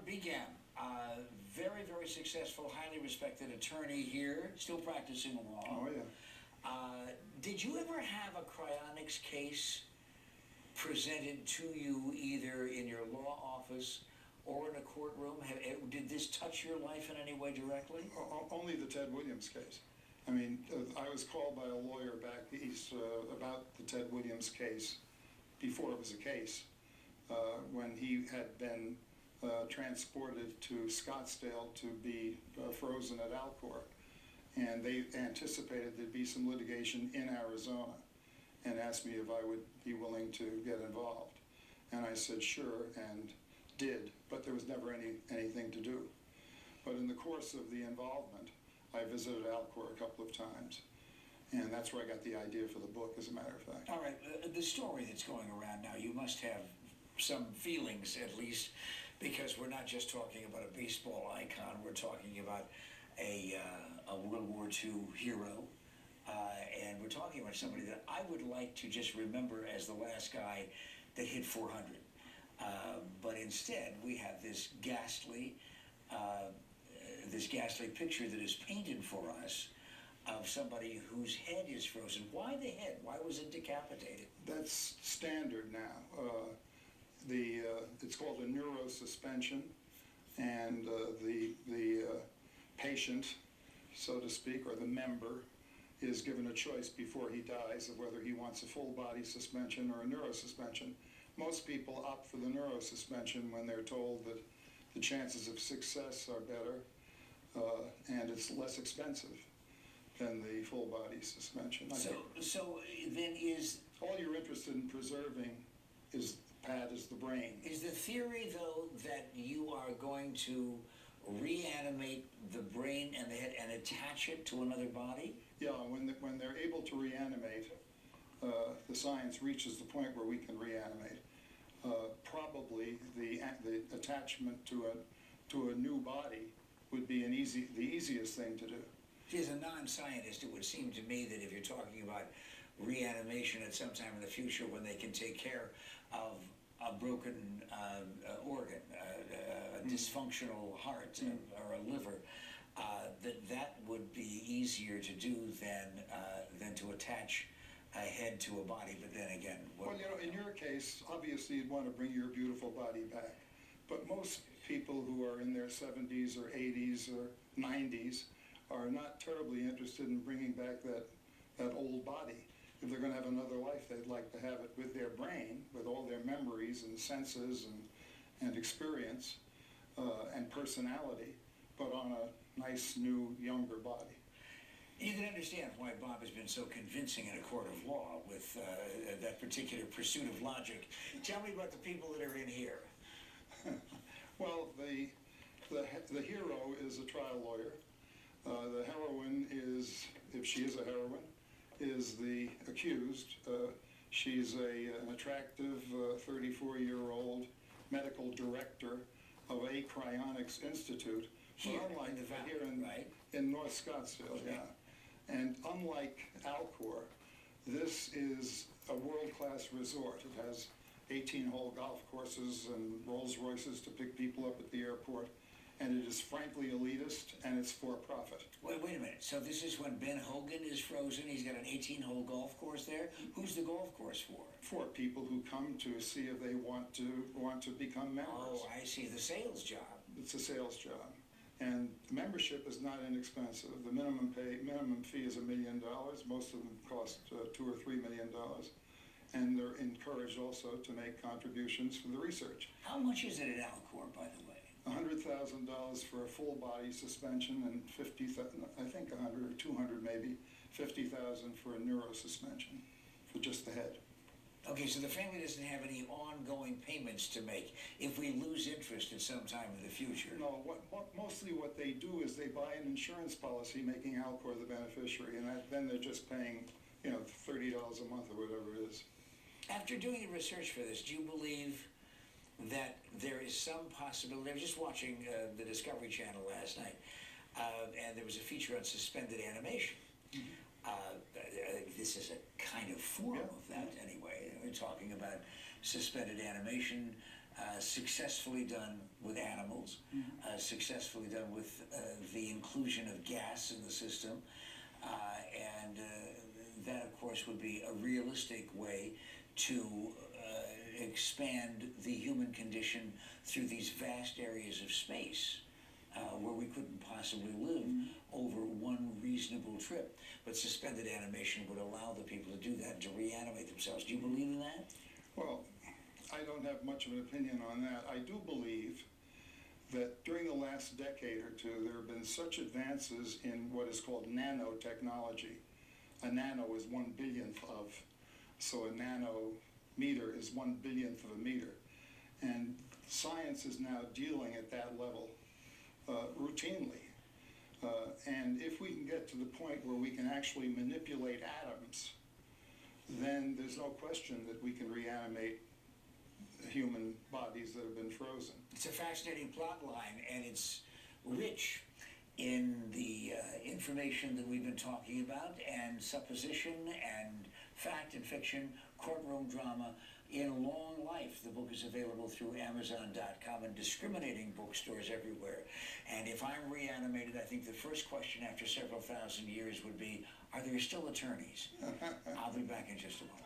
Begam, very, very successful, highly respected attorney here, still practicing law. Oh, yeah. Did you ever have a cryonics case presented to you either in your law office or in a courtroom? Did this touch your life in any way directly? Only the Ted Williams case. I mean, I was called by a lawyer back east about the Ted Williams case before it was a case, when he had been transported to Scottsdale to be frozen at Alcor. And they anticipated there'd be some litigation in Arizona and asked me if I would be willing to get involved. And I said sure, and did, but there was never anything to do. But in the course of the involvement, I visited Alcor a couple of times, and that's where I got the idea for the book, as a matter of fact. All right, the story that's going around now, you must have some feelings at least, because we're not just talking about a baseball icon, we're talking about a World War II hero, and we're talking about somebody that I would like to just remember as the last guy that hit 400. But instead, we have this ghastly picture that is painted for us of somebody whose head is frozen. Why the head? Why was it decapitated? That's standard now. It's called a neurosuspension, and the patient, so to speak, or the member, is given a choice before he dies of whether he wants a full body suspension or a neurosuspension. Most people opt for the neurosuspension when they're told that the chances of success are better and it's less expensive than the full body suspension. So then is... All you're interested in preserving is the brain. Is the theory, though, that you are going to reanimate the brain and the head and attach it to another body? Yeah, when they're able to reanimate, the science reaches the point where we can reanimate. Probably the attachment to a new body would be the easiest thing to do. See, as a non-scientist, it would seem to me that if you're talking about reanimation at some time in the future when they can take care of a broken organ, a dysfunctional heart or a liver, that would be easier to do than to attach a head to a body. But then again, well, you know, in your case, obviously you'd want to bring your beautiful body back. But most people who are in their 70s or 80s or 90s are not terribly interested in bringing back that old body. If they're going to have another life, they'd like to have it with their brain, with all their memories and senses and experience and personality, but on a nice, new, younger body. You can understand why Bob has been so convincing in a court of law with that particular pursuit of logic. Tell me about the people that are in here. Well, the hero is a trial lawyer. The heroine is, if she is a heroine, is the accused. She's an attractive 34-year-old medical director of a cryonics institute. Here, unlike in the valley, here right? In North Scottsdale, okay. Yeah. And unlike Alcor, this is a world-class resort. It has 18-hole golf courses and Rolls Royces to pick people up at the airport. And it is frankly elitist, and it's for profit. Wait a minute. So this is when Ben Hogan is frozen. He's got an 18-hole golf course there. Who's the golf course for? For people who come to see if they want to become members. Oh, I see. The sales job. It's a sales job, and membership is not inexpensive. The minimum fee is $1 million. Most of them cost $2 or $3 million, and they're encouraged also to make contributions for the research. How much is it at Alcor, by the way? $100,000 for a full body suspension, and I think 100 or 200 maybe, 50,000 for a neurosuspension for just the head. Okay, so the family doesn't have any ongoing payments to make if we lose interest at some time in the future. No, mostly what they do is they buy an insurance policy making Alcor the beneficiary, and then they're just paying, you know, $30 a month or whatever it is. After doing the research for this, do you believe that there is some possibility? I was just watching the Discovery Channel last night, and there was a feature on suspended animation. This is a kind of form of that anyway. We're talking about suspended animation, successfully done with animals, successfully done with the inclusion of gas in the system, and that, of course, would be a realistic way to expand the human condition through these vast areas of space where we couldn't possibly live over one reasonable trip. But suspended animation would allow the people to do that, to reanimate themselves. Do you believe in that? Well, I don't have much of an opinion on that. I do believe that during the last decade or two, there have been such advances in what is called nanotechnology. A nano is 1/1000th of, so a nanometer is 1/1000th of a meter. And science is now dealing at that level routinely. And if we can get to the point where we can actually manipulate atoms, then there's no question that we can reanimate human bodies that have been frozen. It's a fascinating plot line, and it's rich in the information that we've been talking about, and supposition, and fact and fiction, courtroom drama, in a long life. The book is available through Amazon.com and discriminating bookstores everywhere. And if I'm reanimated, I think the first question after several thousand years would be, are there still attorneys? I'll be back in just a moment.